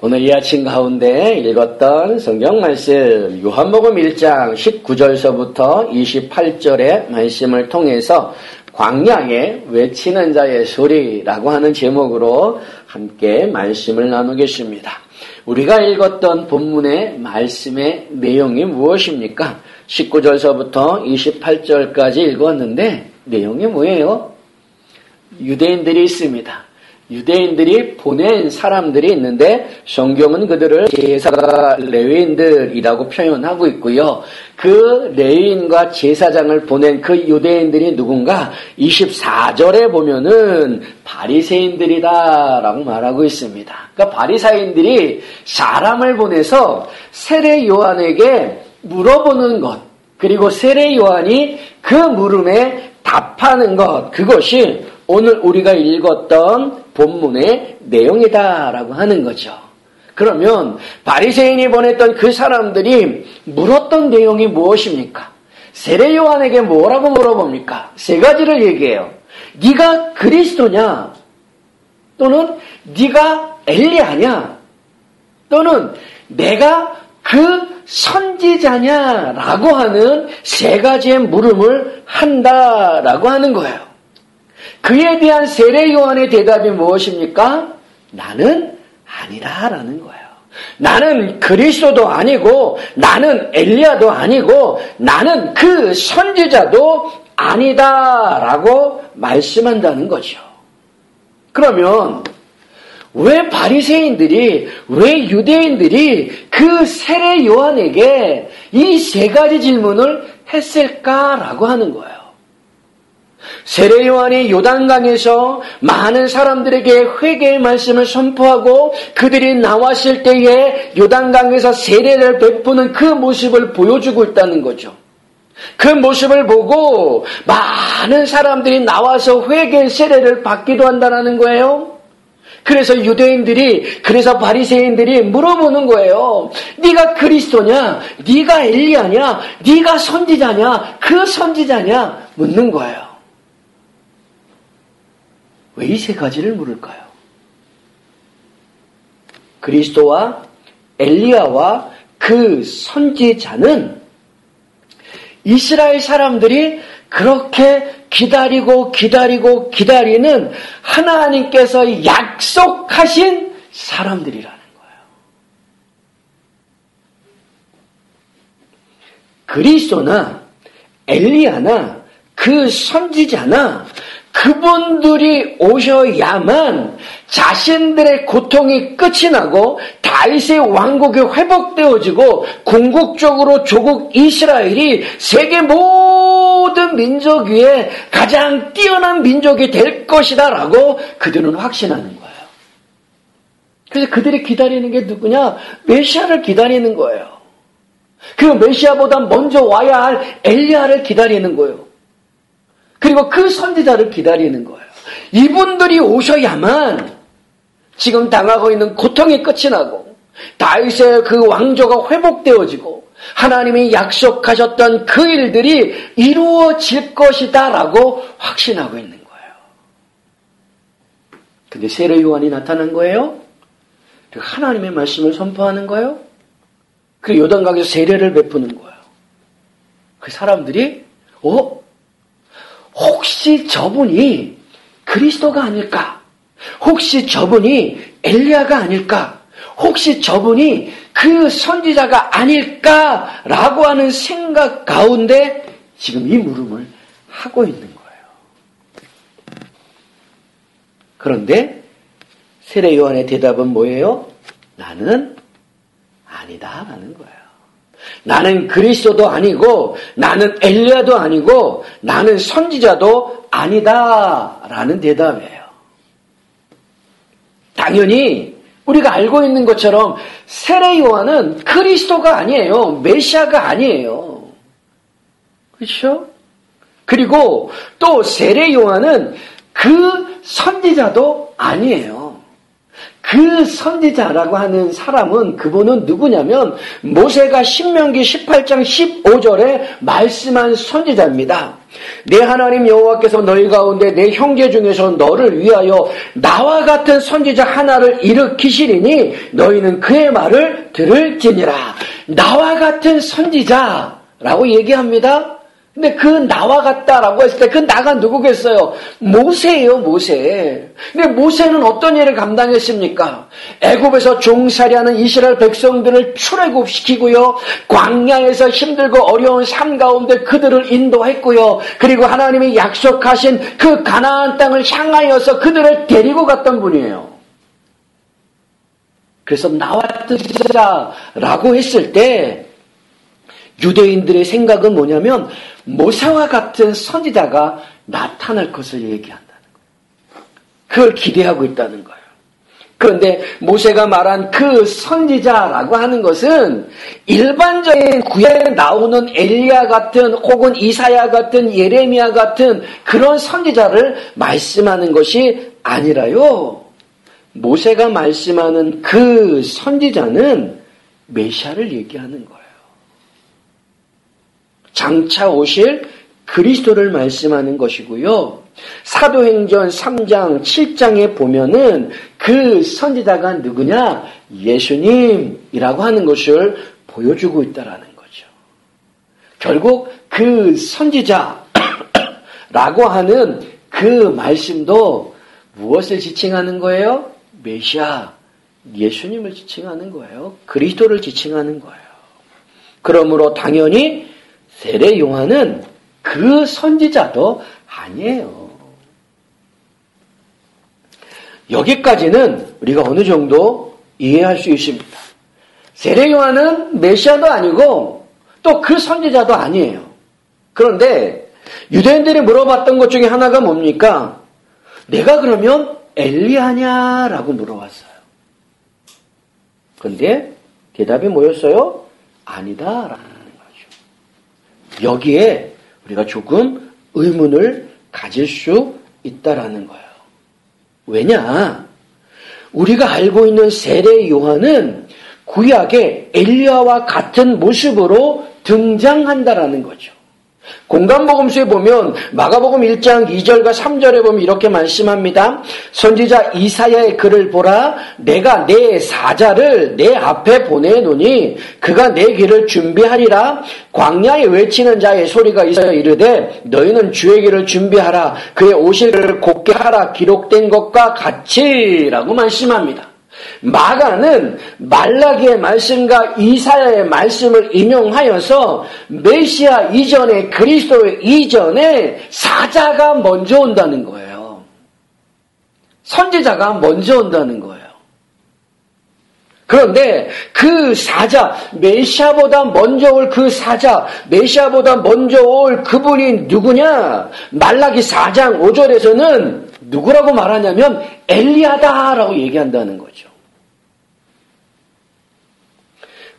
오늘 이 아침 가운데 읽었던 성경 말씀 요한복음 1장 19절서부터 28절의 말씀을 통해서 광야에 외치는 자의 소리라고 하는 제목으로 함께 말씀을 나누겠습니다. 우리가 읽었던 본문의 말씀의 내용이 무엇입니까? 19절서부터 28절까지 읽었는데 내용이 뭐예요? 유대인들이 있습니다. 유대인들이 보낸 사람들이 있는데 성경은 그들을 제사가 레위인들이라고 표현하고 있고요. 그 레위인과 제사장을 보낸 그 유대인들이 누군가 24절에 보면은 바리새인들이다라고 말하고 있습니다. 그러니까 바리새인들이 사람을 보내서 세례 요한에게 물어보는 것, 그리고 세례 요한이 그 물음에 답하는 것, 그것이 오늘 우리가 읽었던 본문의 내용이다라고 하는 거죠. 그러면 바리새인이 보냈던 그 사람들이 물었던 내용이 무엇입니까? 세례 요한에게 뭐라고 물어봅니까? 세 가지를 얘기해요. 네가 그리스도냐? 또는 네가 엘리야냐? 또는 내가 그 선지자냐라고 하는 세 가지의 물음을 한다라고 하는 거예요. 그에 대한 세례 요한의 대답이 무엇입니까? 나는 아니다라는 거예요. 나는 그리스도도 아니고 나는 엘리야도 아니고 나는 그 선지자도 아니다라고 말씀한다는 거죠. 그러면 왜 바리새인들이, 왜 유대인들이 그 세례 요한에게 이 세 가지 질문을 했을까라고 하는 거예요. 세례 요한이 요단강에서 많은 사람들에게 회개의 말씀을 선포하고 그들이 나왔을 때에 요단강에서 세례를 베푸는 그 모습을 보여주고 있다는 거죠. 그 모습을 보고 많은 사람들이 나와서 회개의 세례를 받기도 한다는 거예요. 그래서 유대인들이, 그래서 바리새인들이 물어보는 거예요. 네가 그리스도냐? 네가 엘리야냐? 네가 선지자냐? 그 선지자냐? 묻는 거예요. 왜 이 세 가지를 물을까요? 그리스도와 엘리야와 그 선지자는 이스라엘 사람들이 그렇게 기다리는 하나님께서 약속하신 사람들이라는 거예요. 그리스도나 엘리야나 그 선지자나 그분들이 오셔야만 자신들의 고통이 끝이 나고 다윗의 왕국이 회복되어지고 궁극적으로 조국 이스라엘이 세계 모든 민족 위에 가장 뛰어난 민족이 될 것이다라고 그들은 확신하는 거예요. 그래서 그들이 기다리는 게 누구냐? 메시아를 기다리는 거예요. 그 메시아보다 먼저 와야 할 엘리야를 기다리는 거예요. 그리고 그 선지자를 기다리는 거예요. 이분들이 오셔야만 지금 당하고 있는 고통이 끝이 나고 다윗의 그 왕조가 회복되어지고 하나님이 약속하셨던 그 일들이 이루어질 것이다라고 확신하고 있는 거예요. 근데 세례 요한이 나타난 거예요. 그리고 하나님의 말씀을 선포하는 거예요. 그리고 요단강에서 세례를 베푸는 거예요. 그 사람들이 혹시 저분이 그리스도가 아닐까? 혹시 저분이 엘리야가 아닐까? 혹시 저분이 그 선지자가 아닐까라고 하는 생각 가운데 지금 이 물음을 하고 있는 거예요. 그런데 세례 요한의 대답은 뭐예요? 나는 아니다라는 거예요. 나는 그리스도도 아니고 나는 엘리야도 아니고 나는 선지자도 아니다라는 대답이에요. 당연히 우리가 알고 있는 것처럼 세례 요한은 그리스도가 아니에요. 메시아가 아니에요. 그렇죠? 그리고 또 세례 요한은 그 선지자도 아니에요. 그 선지자라고 하는 사람은 그분은 누구냐면 모세가 신명기 18장 15절에 말씀한 선지자입니다. 내 하나님 여호와께서 너희 가운데 내 형제 중에서 너를 위하여 나와 같은 선지자 하나를 일으키시리니 너희는 그의 말을 들을지니라. 나와 같은 선지자라고 얘기합니다. 근데 그 나와 같다라고 했을 때 그 나가 누구겠어요? 모세예요, 모세. 근데 모세는 어떤 일을 감당했습니까? 애굽에서 종살이하는 이스라엘 백성들을 출애굽시키고요. 광야에서 힘들고 어려운 삶 가운데 그들을 인도했고요. 그리고 하나님이 약속하신 그 가나안 땅을 향하여서 그들을 데리고 갔던 분이에요. 그래서 나와 같은 선지자라고 했을 때 유대인들의 생각은 뭐냐면 모세와 같은 선지자가 나타날 것을 얘기한다는 거예요. 그걸 기대하고 있다는 거예요. 그런데 모세가 말한 그 선지자라고 하는 것은 일반적인 구약에 나오는 엘리야 같은 혹은 이사야 같은 예레미야 같은 그런 선지자를 말씀하는 것이 아니라요. 모세가 말씀하는 그 선지자는 메시아를 얘기하는 거예요. 장차 오실 그리스도를 말씀하는 것이고요. 사도행전 3장 7장에 보면은 그 선지자가 누구냐? 예수님이라고 하는 것을 보여주고 있다라는 거죠. 결국 그 선지자라고 하는 그 말씀도 무엇을 지칭하는 거예요? 메시아, 예수님을 지칭하는 거예요. 그리스도를 지칭하는 거예요. 그러므로 당연히 세례 요한은 그 선지자도 아니에요. 여기까지는 우리가 어느 정도 이해할 수 있습니다. 세례 요한은 메시아도 아니고 또 그 선지자도 아니에요. 그런데 유대인들이 물어봤던 것 중에 하나가 뭡니까? 내가 그러면 엘리야냐라고 물어봤어요. 그런데 대답이 뭐였어요? 아니다라는 거죠. 여기에 우리가 조금 의문을 가질 수 있다라는 거예요. 왜냐? 우리가 알고 있는 세례 요한은 구약의 엘리야와 같은 모습으로 등장한다라는 거죠. 공간복음서에 보면 마가복음 1장 2절과 3절에 보면 이렇게 말씀합니다. 선지자 이사야의 글을 보라. 내가 내 사자를 내 앞에 보내노니 그가 내 길을 준비하리라. 광야에 외치는 자의 소리가 있어 이르되 너희는 주의 길을 준비하라. 그의 오실 길을 곧게 하라. 기록된 것과 같이라고 말씀합니다. 마가는 말라기의 말씀과 이사야의 말씀을 인용하여서 메시아 이전에 그리스도 이전에 사자가 먼저 온다는 거예요. 선지자가 먼저 온다는 거예요. 그런데 그 사자, 메시아보다 먼저 올 그 사자, 메시아보다 먼저 올 그분이 누구냐? 말라기 4장 5절에서는 누구라고 말하냐면 엘리야다라고 얘기한다는 거죠.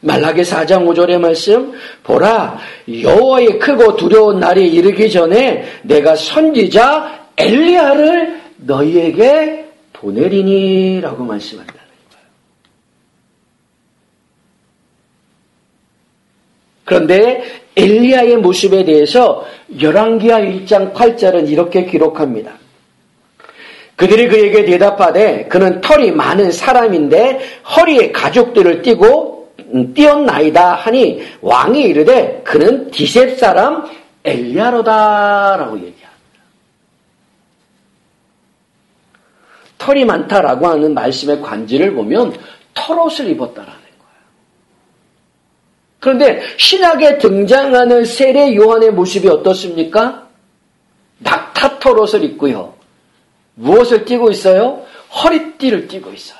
말라기 4장 5절의 말씀 보라 여호와의 크고 두려운 날이 이르기 전에 내가 선지자 엘리야를 너희에게 보내리니 라고 말씀한다는 거예요. 그런데 엘리야의 모습에 대해서 열왕기하 1장 8절은 이렇게 기록합니다. 그들이 그에게 대답하되 그는 털이 많은 사람인데 허리에 가죽들을 띄었나이다 하니 왕이 이르되 그는 디셉 사람 엘리야로다라고 얘기합니다. 털이 많다라고 하는 말씀의 관지를 보면 털옷을 입었다라는 거예요. 그런데 신약에 등장하는 세례 요한의 모습이 어떻습니까? 낙타 털옷을 입고요. 무엇을 띠고 있어요? 허리띠를 띠고 있어요.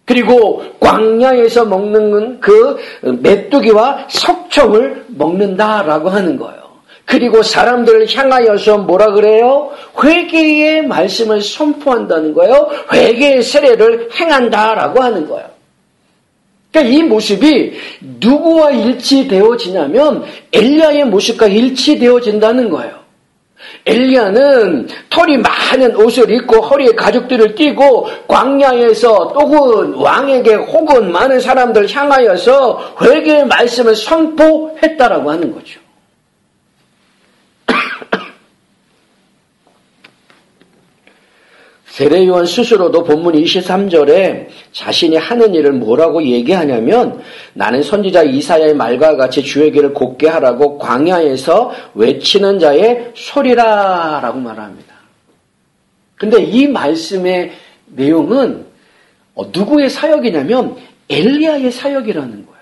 그리고 광야에서 먹는 그 메뚜기와 석청을 먹는다라고 하는 거예요. 그리고 사람들을 향하여서 뭐라 그래요? 회개의 말씀을 선포한다는 거예요. 회개의 세례를 행한다라고 하는 거예요. 그러니까 이 모습이 누구와 일치되어지냐면 엘리야의 모습과 일치되어진다는 거예요. 엘리야는 털이 많은 옷을 입고 허리에 가죽들을 띠고 광야에서 혹은 왕에게 혹은 많은 사람들 향하여서 회개의 말씀을 선포했다라고 하는 거죠. 세례 요한 스스로도 본문 23절에 자신이 하는 일을 뭐라고 얘기하냐면 나는 선지자 이사야의 말과 같이 주의 길을 곱게 하라고 광야에서 외치는 자의 소리라 라고 말합니다. 근데 이 말씀의 내용은 누구의 사역이냐면 엘리야의 사역이라는 거예요.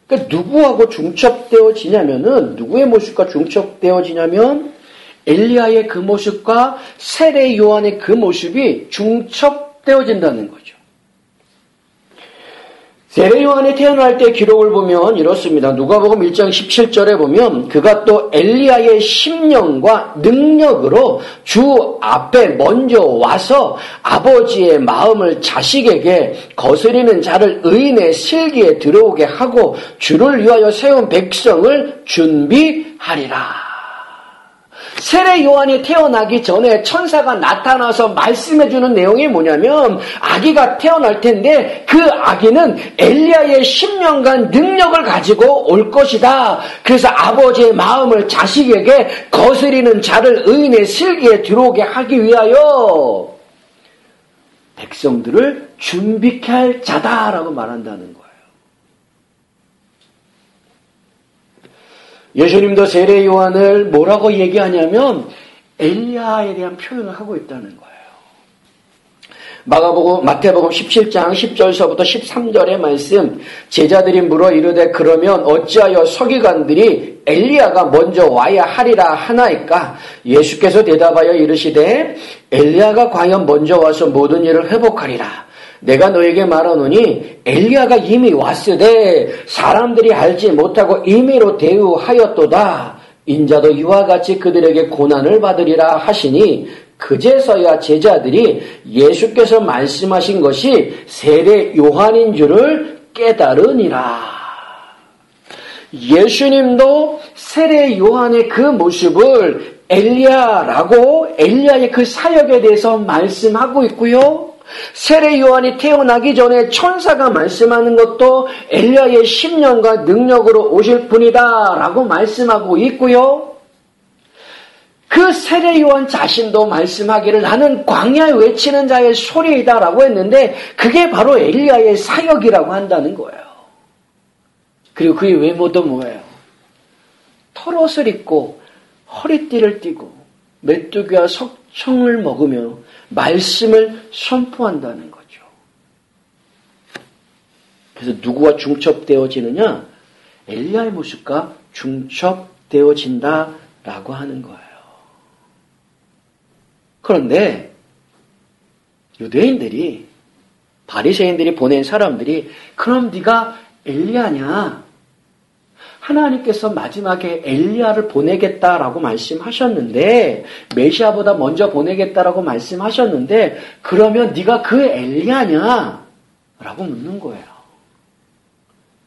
그러니까 누구하고 중첩되어지냐면은 누구의 모습과 중첩되어지냐면 엘리야의 그 모습과 세례 요한의 그 모습이 중첩되어진다는 거죠. 세례 요한이 태어날 때 기록을 보면 이렇습니다. 누가복음 1장 17절에 보면 그가 또 엘리야의 심령과 능력으로 주 앞에 먼저 와서 아버지의 마음을 자식에게 거스리는 자를 의인의 실기에 들어오게 하고 주를 위하여 세운 백성을 준비하리라. 세례 요한이 태어나기 전에 천사가 나타나서 말씀해주는 내용이 뭐냐면 아기가 태어날 텐데 그 아기는 엘리야의 심령과 능력을 가지고 올 것이다. 그래서 아버지의 마음을 자식에게 거스리는 자를 의인의 실기에 들어오게 하기 위하여 백성들을 준비케 할 자다라고 말한다는 거예요. 예수님도 세례 요한을 뭐라고 얘기하냐면 엘리야에 대한 표현을 하고 있다는 거예요. 마태복음 17장 10절서부터 13절의 말씀 제자들이 물어 이르되 그러면 어찌하여 서기관들이 엘리야가 먼저 와야 하리라 하나이까? 예수께서 대답하여 이르시되 엘리야가 과연 먼저 와서 모든 일을 회복하리라. 내가 너에게 말하노니 엘리야가 이미 왔으되 사람들이 알지 못하고 임의로 대우하였도다. 인자도 이와 같이 그들에게 고난을 받으리라 하시니 그제서야 제자들이 예수께서 말씀하신 것이 세례 요한인 줄을 깨달으니라. 예수님도 세례 요한의 그 모습을 엘리야라고 엘리야의 그 사역에 대해서 말씀하고 있고요. 세례 요한이 태어나기 전에 천사가 말씀하는 것도 엘리야의 심령과 능력으로 오실 분이다 라고 말씀하고 있고요. 그 세례 요한 자신도 말씀하기를 나는 광야에 외치는 자의 소리이다 라고 했는데 그게 바로 엘리야의 사역이라고 한다는 거예요. 그리고 그의 외모도 뭐예요? 털옷을 입고 허리띠를 띠고 메뚜기와 석청을 먹으며 말씀을 선포한다는 거죠. 그래서 누구와 중첩되어지느냐? 엘리야의 모습과 중첩되어진다라고 하는 거예요. 그런데 유대인들이 바리새인들이 보낸 사람들이 그럼 네가 엘리야냐? 하나님께서 마지막에 엘리야를 보내겠다라고 말씀하셨는데 메시아보다 먼저 보내겠다라고 말씀하셨는데 그러면 네가 그 엘리야냐? 라고 묻는 거예요.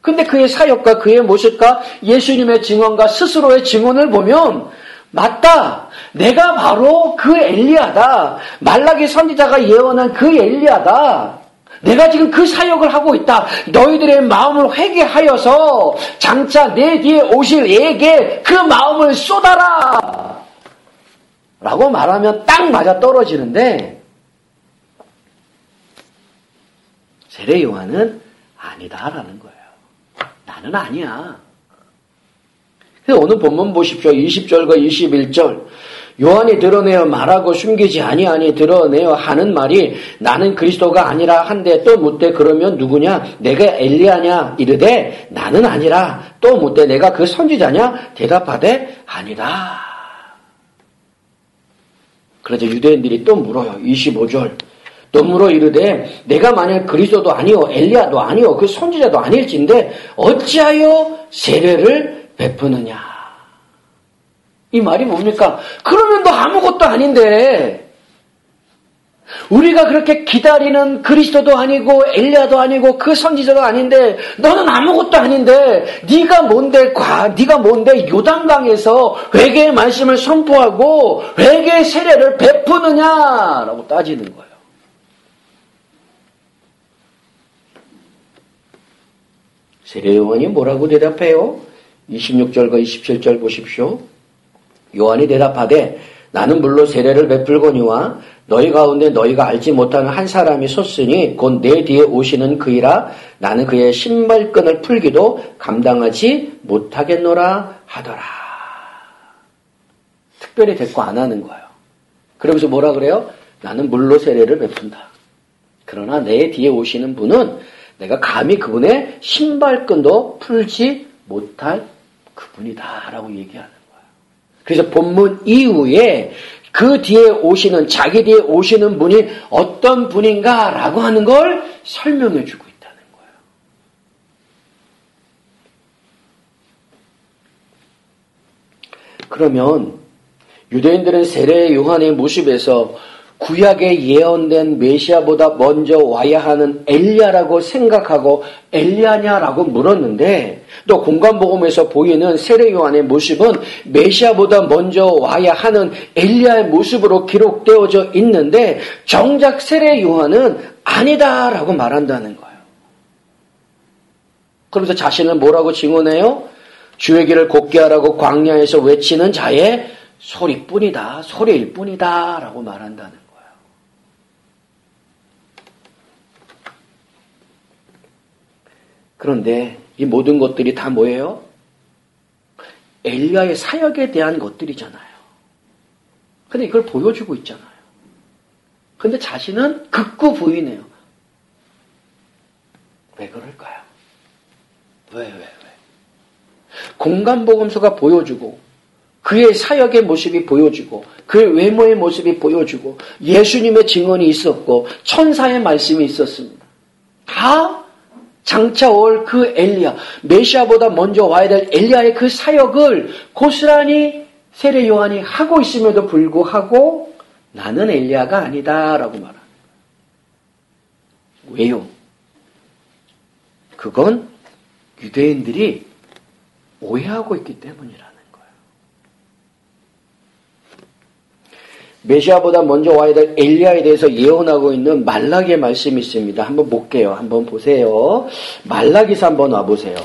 근데 그의 사역과 그의 모습과 예수님의 증언과 스스로의 증언을 보면 맞다. 내가 바로 그 엘리야다. 말라기 선지자가 예언한 그 엘리야다. 내가 지금 그 사역을 하고 있다. 너희들의 마음을 회개하여서 장차 내 뒤에 오실 이에게 그 마음을 쏟아라. 라고 말하면 딱 맞아 떨어지는데 세례 요한은 아니다라는 거예요. 나는 아니야. 그래서 오늘 본문 보십시오. 20절과 21절. 요한이 드러내어 말하고 숨기지 아니하니 드러내어 하는 말이 나는 그리스도가 아니라 한데 또 묻되 그러면 누구냐? 내가 엘리야냐? 이르되 나는 아니라. 또 묻되 내가 그 선지자냐? 대답하되 아니다. 그러자 유대인들이 또 물어요. 25절. 또 물어 이르되 내가 만약 그리스도도 아니요 엘리야도 아니요 그 선지자도 아닐진데 어찌하여 세례를 베푸느냐? 이 말이 뭡니까? 그러면 너 아무것도 아닌데 우리가 그렇게 기다리는 그리스도도 아니고 엘리야도 아니고 그 선지자도 아닌데 너는 아무것도 아닌데 네가 뭔데 요단강에서 회개의 말씀을 선포하고 회개의 세례를 베푸느냐라고 따지는 거예요. 세례 요한이 뭐라고 대답해요? 26절과 27절 보십시오. 요한이 대답하되 나는 물로 세례를 베풀거니와 너희 가운데 너희가 알지 못하는 한 사람이 섰으니 곧 내 뒤에 오시는 그이라. 나는 그의 신발끈을 풀기도 감당하지 못하겠노라 하더라. 특별히 대꾸 안 하는 거예요. 그러면서 뭐라 그래요? 나는 물로 세례를 베푼다. 그러나 내 뒤에 오시는 분은 내가 감히 그분의 신발끈도 풀지 못할 그분이다 라고 얘기하는 거예요. 그래서 본문 이후에 그 뒤에 오시는, 자기 뒤에 오시는 분이 어떤 분인가 라고 하는 걸 설명해 주고 있다는 거예요. 그러면 유대인들은 세례 요한의 모습에서 구약에 예언된 메시아보다 먼저 와야 하는 엘리야라고 생각하고 엘리야냐라고 물었는데, 또 공관복음에서 보이는 세례 요한의 모습은 메시아보다 먼저 와야 하는 엘리야의 모습으로 기록되어져 있는데 정작 세례 요한은 아니다라고 말한다는 거예요. 그러면서 자신을 뭐라고 증언해요? 주의 길을 곱게 하라고 광야에서 외치는 자의 소리뿐이다, 소리일 뿐이다 라고 말한다는 거예요. 그런데 이 모든 것들이 다 뭐예요? 엘리야의 사역에 대한 것들이잖아요. 근데 이걸 보여주고 있잖아요. 근데 자신은 극구 부인해요. 왜 그럴까요? 왜? 공간복음서가 보여주고 그의 사역의 모습이 보여주고 그의 외모의 모습이 보여주고 예수님의 증언이 있었고 천사의 말씀이 있었습니다. 다 장차 올 그 엘리야, 메시아보다 먼저 와야 될 엘리야의 그 사역을 고스란히 세례 요한이 하고 있음에도 불구하고 나는 엘리야가 아니다라고 말합니다. 왜요? 그건 유대인들이 오해하고 있기 때문이라는 거예요. 메시아보다 먼저 와야 될 엘리야에 대해서 예언하고 있는 말라기의 말씀이 있습니다. 한번 볼게요. 한번 보세요. 말라기서 한번 와보세요.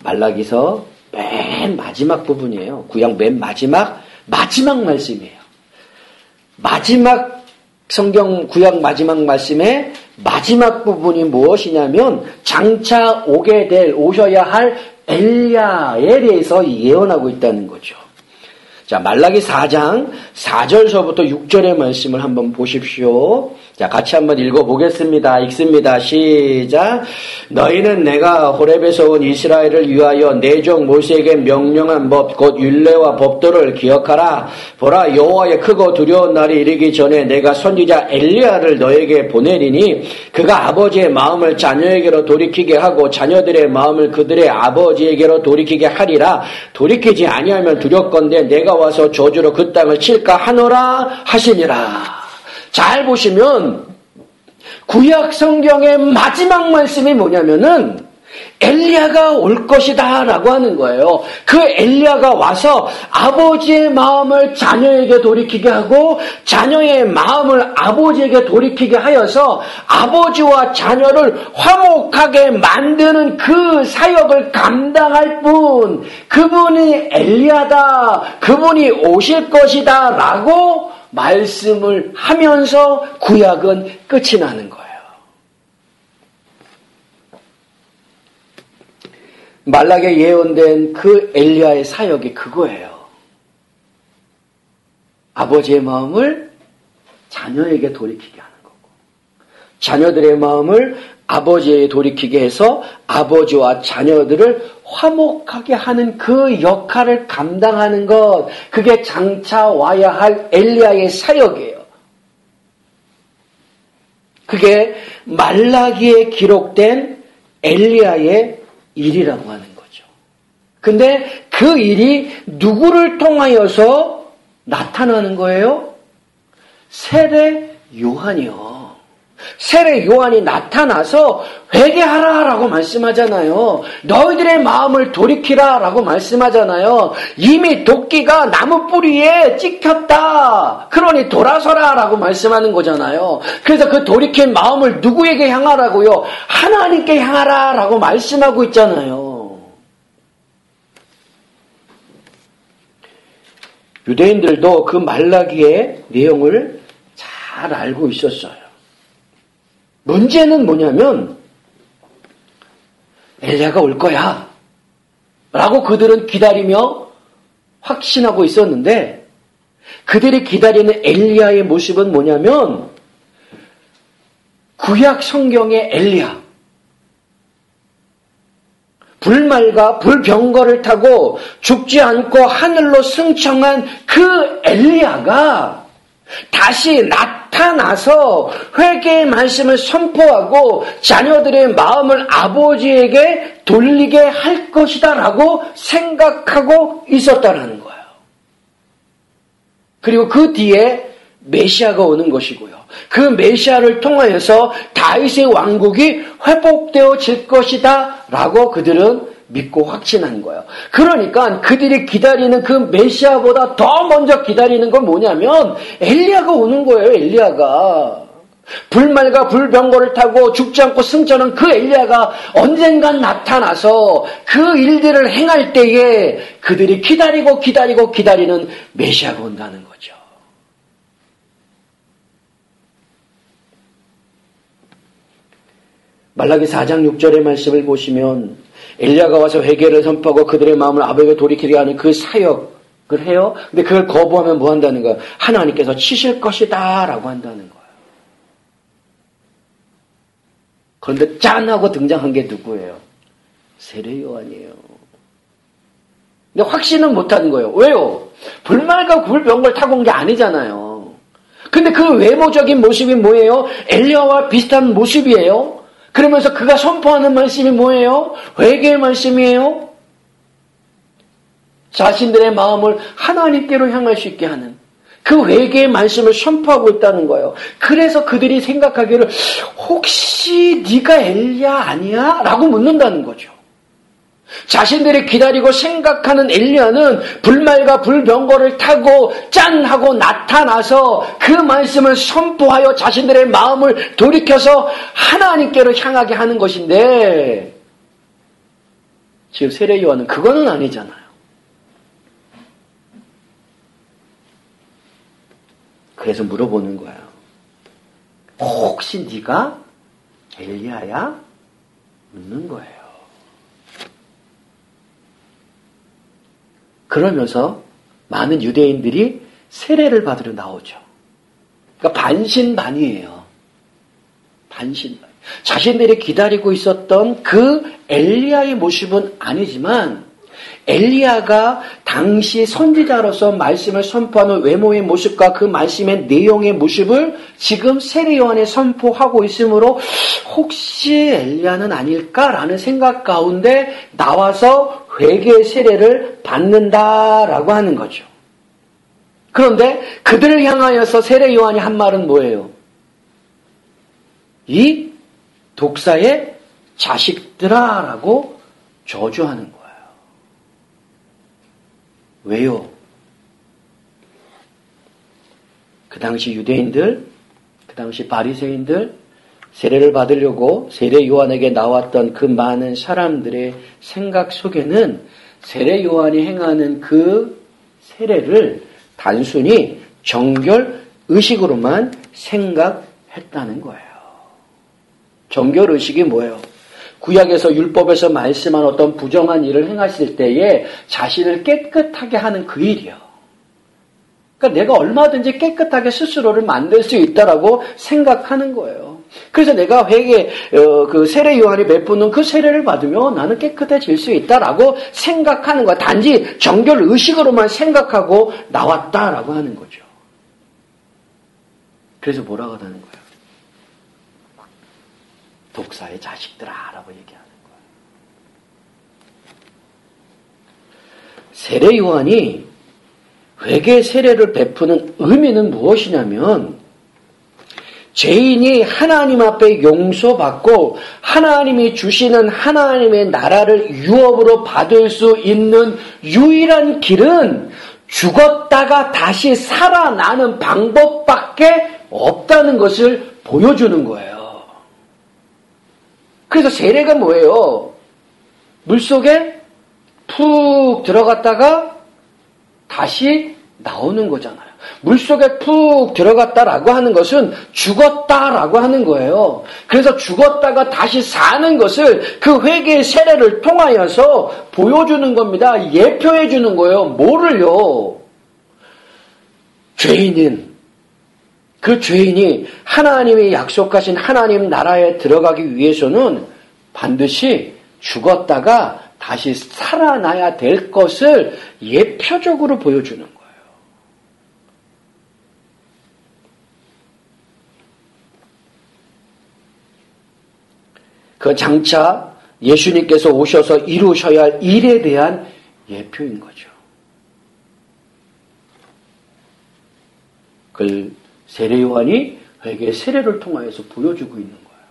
말라기서 맨 마지막 부분이에요. 구약 맨 마지막 말씀이에요. 마지막 성경 구약 마지막 말씀의 마지막 부분이 무엇이냐면 장차 오셔야 할 엘리야에 대해서 예언하고 있다는 거죠. 자, 말라기 4장 4절서부터 6절의 말씀을 한번 보십시오. 자, 같이 한번 읽어보겠습니다. 읽습니다. 시작. 너희는 내가 호렙에서 온 이스라엘을 위하여 내 종 모세에게 명령한 법 곧 율례와 법도를 기억하라. 보라, 여호와의 크고 두려운 날이 이르기 전에 내가 선지자 엘리야를 너에게 보내리니 그가 아버지의 마음을 자녀에게로 돌이키게 하고 자녀들의 마음을 그들의 아버지에게로 돌이키게 하리라. 돌이키지 아니하면 두렵건대 내가 와서 저주로 그 땅을 칠까 하노라 하시니라. 잘 보시면 구약 성경의 마지막 말씀이 뭐냐면은 엘리야가 올 것이다 라고 하는 거예요. 그 엘리야가 와서 아버지의 마음을 자녀에게 돌이키게 하고 자녀의 마음을 아버지에게 돌이키게 하여서 아버지와 자녀를 화목하게 만드는 그 사역을 감당할 분, 그분이 엘리야다, 그분이 오실 것이다 라고 말씀을 하면서 구약은 끝이 나는 거예요. 말라기에 예언된 그 엘리야의 사역이 그거예요. 아버지의 마음을 자녀에게 돌이키게 하는 거고, 자녀들의 마음을 아버지에게 돌이키게 해서 아버지와 자녀들을 화목하게 하는 그 역할을 감당하는 것, 그게 장차 와야 할 엘리야의 사역이에요. 그게 말라기에 기록된 엘리야의 일이라고 하는 거죠. 근데 그 일이 누구를 통하여서 나타나는 거예요? 세례 요한이요. 세례 요한이 나타나서 회개하라라고 말씀하잖아요. 너희들의 마음을 돌이키라라고 말씀하잖아요. 이미 도끼가 나무 뿌리에 찍혔다. 그러니 돌아서라라고 말씀하는 거잖아요. 그래서 그 돌이킨 마음을 누구에게 향하라고요? 하나님께 향하라라고 말씀하고 있잖아요. 유대인들도 그 말라기의 내용을 잘 알고 있었어요. 문제는 뭐냐면 엘리야가 올 거야 라고 그들은 기다리며 확신하고 있었는데, 그들이 기다리는 엘리야의 모습은 뭐냐면 구약 성경의 엘리야, 불말과 불병거를 타고 죽지 않고 하늘로 승천한 그 엘리야가 다시 나타나서 회개의 말씀을 선포하고 자녀들의 마음을 아버지에게 돌리게 할 것이다 라고 생각하고 있었다라는 거예요. 그리고 그 뒤에 메시아가 오는 것이고요. 그 메시아를 통하여서 다윗의 왕국이 회복되어질 것이다 라고 그들은 믿고 확신한 거예요. 그러니까 그들이 기다리는 그 메시아보다 더 먼저 기다리는 건 뭐냐면 엘리야가 오는 거예요. 엘리야가. 불말과 불병거를 타고 죽지 않고 승천한 그 엘리야가 언젠간 나타나서 그 일들을 행할 때에 그들이 기다리는 메시아가 온다는 거죠. 말라기 4장 6절의 말씀을 보시면 엘리야가 와서 회개를 선포하고 그들의 마음을 아버지에게 돌이키게 하는 그 사역을 해요. 근데 그걸 거부하면 뭐 한다는 거예요? 하나님께서 치실 것이다 라고 한다는 거예요. 그런데 짠 하고 등장한 게 누구예요? 세례 요한이에요. 근데 확신은 못하는 거예요. 왜요? 불말과 불병걸 타고 온 게 아니잖아요. 근데 그 외모적인 모습이 뭐예요? 엘리야와 비슷한 모습이에요. 그러면서 그가 선포하는 말씀이 뭐예요? 회개의 말씀이에요. 자신들의 마음을 하나님께로 향할 수 있게 하는 그 회개의 말씀을 선포하고 있다는 거예요. 그래서 그들이 생각하기를 혹시 네가 엘리야 아니야? 라고 묻는다는 거죠. 자신들이 기다리고 생각하는 엘리야는 불말과 불병거를 타고 짠 하고 나타나서 그 말씀을 선포하여 자신들의 마음을 돌이켜서 하나님께로 향하게 하는 것인데, 지금 세례 요한은 그거는 아니잖아요. 그래서 물어보는 거예요. 혹시 네가 엘리야야? 묻는 거예요. 그러면서 많은 유대인들이 세례를 받으러 나오죠. 그러니까 반신반의예요. 반신반. 자신들이 기다리고 있었던 그 엘리야의 모습은 아니지만 엘리야가 당시 선지자로서 말씀을 선포하는 외모의 모습과 그 말씀의 내용의 모습을 지금 세례 요한에 선포하고 있으므로 혹시 엘리야는 아닐까라는 생각 가운데 나와서 회개의 세례를 받는다라고 하는 거죠. 그런데 그들을 향하여서 세례 요한이 한 말은 뭐예요? 이 독사의 자식들아라고 저주하는 거예요. 왜요? 그 당시 유대인들, 그 당시 바리새인들, 세례를 받으려고 세례 요한에게 나왔던 그 많은 사람들의 생각 속에는 세례 요한이 행하는 그 세례를 단순히 정결 의식으로만 생각했다는 거예요. 정결 의식이 뭐예요? 구약에서 율법에서 말씀한 어떤 부정한 일을 행하실 때에 자신을 깨끗하게 하는 그 일이요. 그러니까 내가 얼마든지 깨끗하게 스스로를 만들 수 있다라고 생각하는 거예요. 그래서 내가 그 세례 요한이 베푸는 그 세례를 받으면 나는 깨끗해질 수 있다라고 생각하는 거야. 단지 정결 의식으로만 생각하고 나왔다라고 하는 거죠. 그래서 뭐라고 하는 거예요? 독사의 자식들아라고 얘기하는 거예요. 세례 요한이 회개 세례를 베푸는 의미는 무엇이냐면 죄인이 하나님 앞에 용서받고 하나님이 주시는 하나님의 나라를 유업으로 받을 수 있는 유일한 길은 죽었다가 다시 살아나는 방법밖에 없다는 것을 보여주는 거예요. 그래서 세례가 뭐예요? 물속에 푹 들어갔다가 다시 나오는 거잖아요. 물속에 푹 들어갔다라고 하는 것은 죽었다라고 하는 거예요. 그래서 죽었다가 다시 사는 것을 그 회개의 세례를 통하여서 보여주는 겁니다. 예표해 주는 거예요. 뭐를요? 그 죄인이 하나님이 약속하신 하나님 나라에 들어가기 위해서는 반드시 죽었다가 다시 살아나야 될 것을 예표적으로 보여주는 거예요. 그 장차 예수님께서 오셔서 이루셔야 할 일에 대한 예표인 거죠. 그걸 세례 요한이 회개의 세례를 통하여서 보여주고 있는 거예요.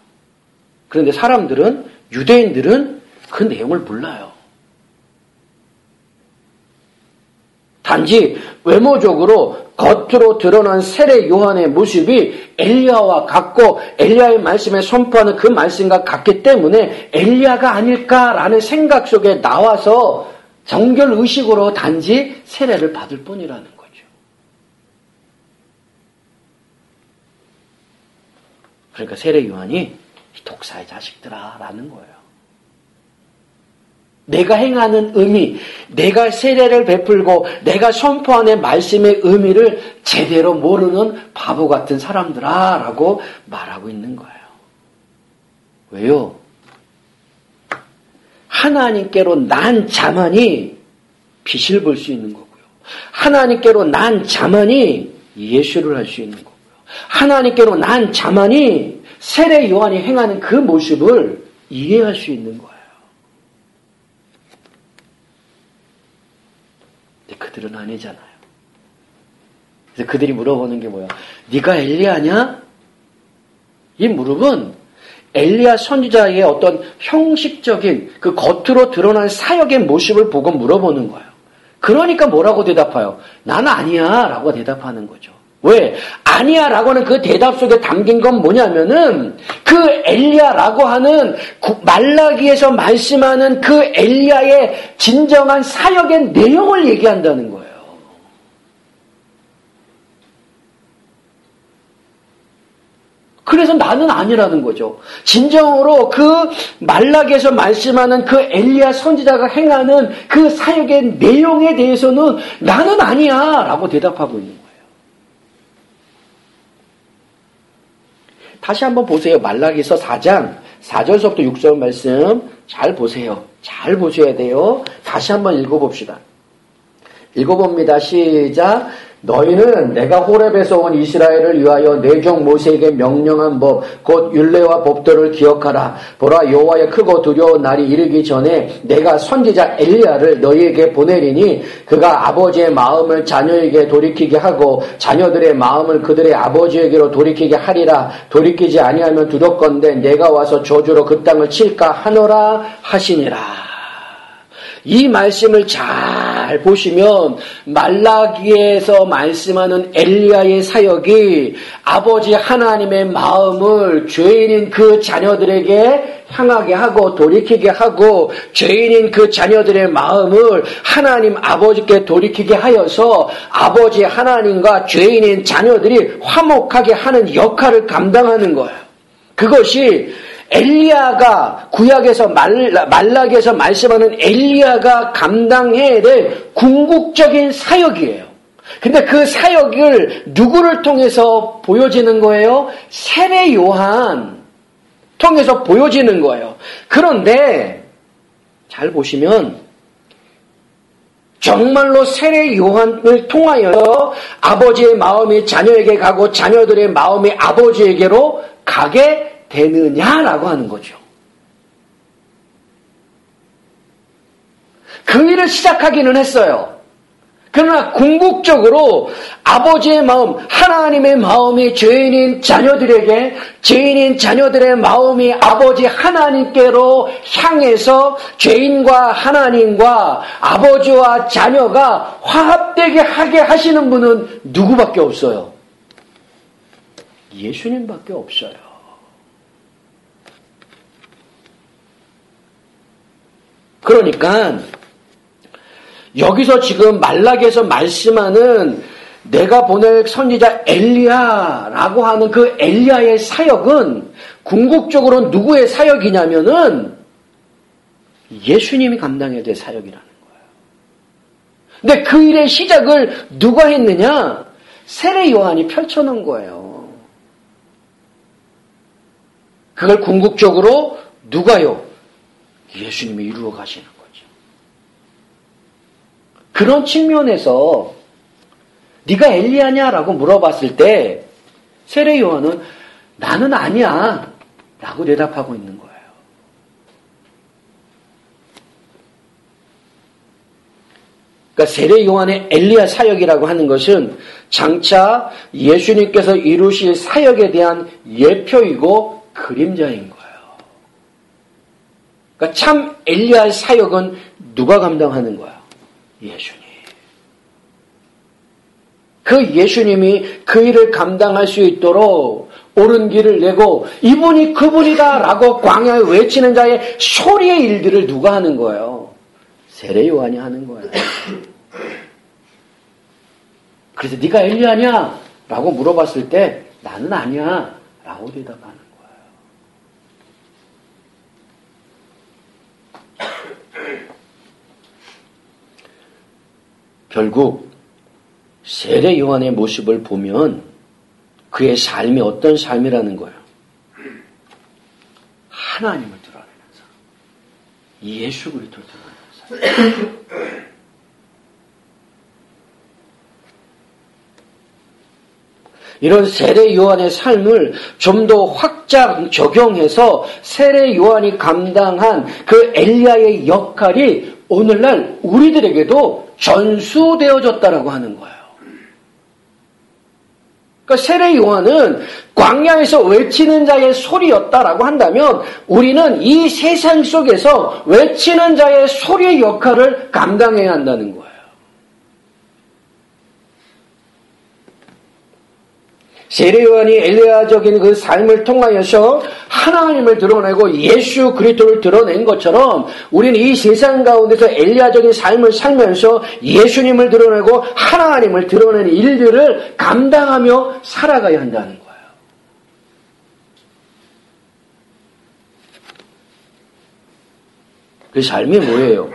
그런데 사람들은, 유대인들은 그 내용을 몰라요. 단지 외모적으로 겉으로 드러난 세례 요한의 모습이 엘리야와 같고 엘리야의 말씀에 선포하는 그 말씀과 같기 때문에 엘리야가 아닐까라는 생각 속에 나와서 정결의식으로 단지 세례를 받을 뿐이라는 거죠. 그러니까 세례 요한이 독사의 자식들아 라는 거예요. 내가 행하는 의미, 내가 세례를 베풀고 내가 선포하는 말씀의 의미를 제대로 모르는 바보 같은 사람들아 라고 말하고 있는 거예요. 왜요? 하나님께로 난 자만이 빛을 볼 수 있는 거고요. 하나님께로 난 자만이 예수를 할 수 있는 거고요. 하나님께로 난 자만이 세례 요한이 행하는 그 모습을 이해할 수 있는 거예요. 그들은 아니잖아요. 그래서 그들이 물어보는 게 뭐야? 네가 엘리야냐? 이 물음은 엘리야 선지자의 어떤 형식적인 그 겉으로 드러난 사역의 모습을 보고 물어보는 거예요. 그러니까 뭐라고 대답해요? 나는 아니야 라고 대답하는 거죠. 왜? 아니야 라고는 그 대답 속에 담긴 건 뭐냐면은 그 엘리야라고 하는 말라기에서 말씀하는 그 엘리야의 진정한 사역의 내용을 얘기한다는 거예요. 그래서 나는 아니라는 거죠. 진정으로 그 말라기에서 말씀하는 그 엘리야 선지자가 행하는 그 사역의 내용에 대해서는 나는 아니야 라고 대답하고 있는 거예요. 다시 한번 보세요. 말라기서 4장 4절서부터 6절 말씀 잘 보세요. 잘 보셔야 돼요. 다시 한번 읽어봅시다. 읽어봅니다. 시작. 너희는 내가 호렙에서 온 이스라엘을 위하여 내 종 모세에게 명령한 법 곧 율례와 법도를 기억하라. 보라 여호와의 크고 두려운 날이 이르기 전에 내가 선지자 엘리야를 너희에게 보내리니 그가 아버지의 마음을 자녀에게 돌이키게 하고 자녀들의 마음을 그들의 아버지에게로 돌이키게 하리라. 돌이키지 아니하면 두렵건대 내가 와서 저주로 그 땅을 칠까 하노라 하시니라. 이 말씀을 잘 보시면 말라기에서 말씀하는 엘리야의 사역이 아버지 하나님의 마음을 죄인인 그 자녀들에게 향하게 하고 돌이키게 하고 죄인인 그 자녀들의 마음을 하나님 아버지께 돌이키게 하여서 아버지 하나님과 죄인인 자녀들이 화목하게 하는 역할을 감당하는 거예요. 그것이 엘리야가 구약에서 말라기에서 말씀하는 엘리야가 감당해야 될 궁극적인 사역이에요. 근데 그 사역을 누구를 통해서 보여지는 거예요? 세례 요한 통해서 보여지는 거예요. 그런데 잘 보시면 정말로 세례 요한을 통하여 아버지의 마음이 자녀에게 가고 자녀들의 마음이 아버지에게로 가게 되느냐라고 하는 거죠. 그 일을 시작하기는 했어요. 그러나 궁극적으로 아버지의 마음, 하나님의 마음이 죄인인 자녀들에게, 죄인인 자녀들의 마음이 아버지 하나님께로 향해서 죄인과 하나님과 아버지와 자녀가 화합되게 하게 하시는 분은 누구밖에 없어요? 예수님밖에 없어요. 그러니까 여기서 지금 말라기에서 말씀하는 내가 보낼 선지자 엘리야라고 하는 그 엘리야의 사역은 궁극적으로 누구의 사역이냐면은 예수님이 감당해야 될 사역이라는 거예요. 근데 그 일의 시작을 누가 했느냐? 세례 요한이 펼쳐놓은 거예요. 그걸 궁극적으로 누가요? 예수님이 이루어 가시는 거죠. 그런 측면에서 네가 엘리야냐라고 물어봤을 때 세례 요한은 나는 아니야 라고 대답하고 있는 거예요. 그러니까 세례 요한의 엘리야 사역이라고 하는 것은 장차 예수님께서 이루실 사역에 대한 예표이고 그림자인 거예요. 그러니까 참 엘리야의 사역은 누가 감당하는 거예요? 예수님. 그 예수님이 그 일을 감당할 수 있도록 옳은 길을 내고 이분이 그분이다라고 광야에 외치는 자의 소리의 일들을 누가 하는 거예요? 세례 요한이 하는 거예요. 그래서 네가 엘리야냐? 라고 물어봤을 때 나는 아니야 라고 대답하는 거예요. 결국 세례 요한의 모습을 보면 그의 삶이 어떤 삶이라는 거예요. 하나님을 드러내는 삶. 예수 그리스도를 드러내는 삶. 이런 세례 요한의 삶을 좀 더 확장 적용해서 세례 요한이 감당한 그 엘리야의 역할이 오늘날 우리들에게도 전수되어졌다라고 하는 거예요. 그러니까 세례 요한은 광야에서 외치는 자의 소리였다라고 한다면 우리는 이 세상 속에서 외치는 자의 소리의 역할을 감당해야 한다는 거예요. 세례 요한이 엘리야적인 그 삶을 통하여서 하나님을 드러내고 예수 그리스도를 드러낸 것처럼 우리는 이 세상 가운데서 엘리야적인 삶을 살면서 예수님을 드러내고 하나님을 드러내는 일들을 감당하며 살아가야 한다는 거예요. 그 삶이 뭐예요?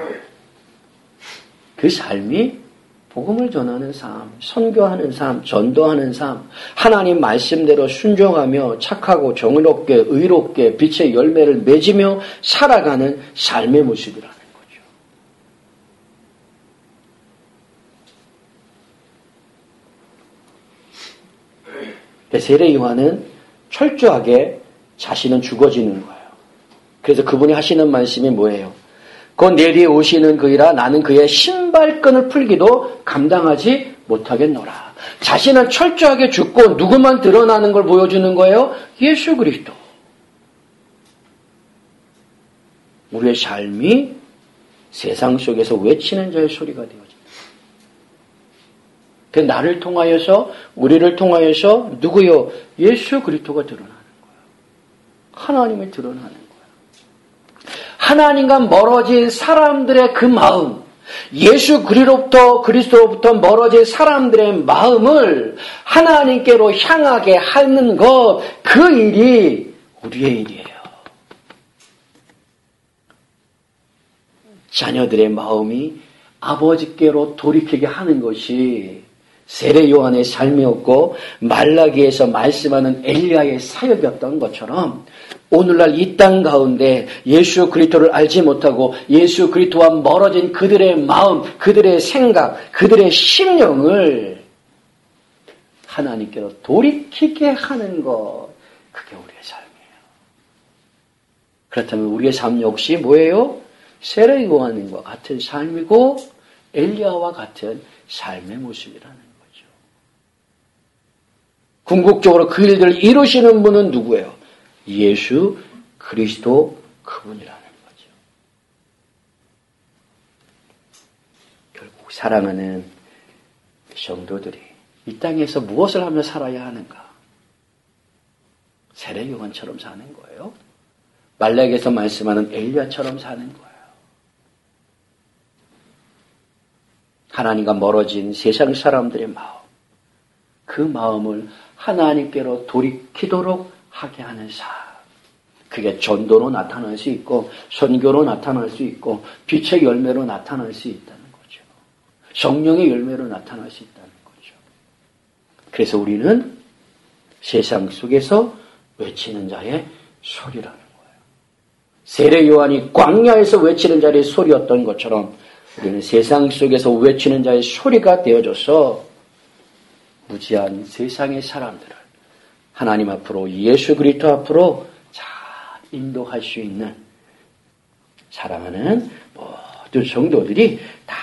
그 삶이 복음을 전하는 삶, 선교하는 삶, 전도하는 삶, 하나님 말씀대로 순종하며 착하고 정의롭게 의롭게 빛의 열매를 맺으며 살아가는 삶의 모습이라는 거죠. 세례 요한은 철저하게 자신은 죽어지는 거예요. 그래서 그분이 하시는 말씀이 뭐예요? 곧 내 뒤에 오시는 그이라 나는 그의 신발끈을 풀기도 감당하지 못하겠노라. 자신은 철저하게 죽고 누구만 드러나는 걸 보여주는 거예요? 예수 그리스도. 우리의 삶이 세상 속에서 외치는 자의 소리가 되어집니다. 그 나를 통하여서 우리를 통하여서 누구요? 예수 그리스도가 드러나는 거예요. 하나님이 드러나는 거예요. 하나님과 멀어진 사람들의 그 마음, 예수 그리스도로부터 멀어진 사람들의 마음을 하나님께로 향하게 하는 것, 그 일이 우리의 일이에요. 자녀들의 마음이 아버지께로 돌이키게 하는 것이 세례 요한의 삶이었고 말라기에서 말씀하는 엘리야의 사역이었던 것처럼 오늘날 이 땅 가운데 예수 그리스도를 알지 못하고 예수 그리스도와 멀어진 그들의 마음, 그들의 생각, 그들의 심령을 하나님께로 돌이키게 하는 것, 그게 우리의 삶이에요. 그렇다면 우리의 삶 역시 뭐예요? 세례 요한과 같은 삶이고 엘리야와 같은 삶의 모습이라는 거죠. 궁극적으로 그 일들을 이루시는 분은 누구예요? 예수 그리스도 그분이라는 거죠. 결국 사랑하는 성도들이 이 땅에서 무엇을 하며 살아야 하는가? 세례 요한처럼 사는 거예요. 말라기에서 말씀하는 엘리야처럼 사는 거예요. 하나님과 멀어진 세상 사람들의 마음, 그 마음을 하나님께로 돌이키도록 하게 하는 삶. 그게 전도로 나타날 수 있고 선교로 나타날 수 있고 빛의 열매로 나타날 수 있다는 거죠. 성령의 열매로 나타날 수 있다는 거죠. 그래서 우리는 세상 속에서 외치는 자의 소리라는 거예요. 세례 요한이 광야에서 외치는 자의 소리였던 것처럼 우리는 세상 속에서 외치는 자의 소리가 되어져서 무지한 세상의 사람들을 하나님 앞으로 예수 그리스도 앞으로 잘 인도할 수 있는 사랑하는 모든 성도들이 다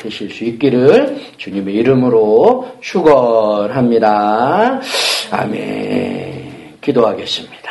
되실 수 있기를 주님의 이름으로 축원합니다. 아멘. 기도하겠습니다.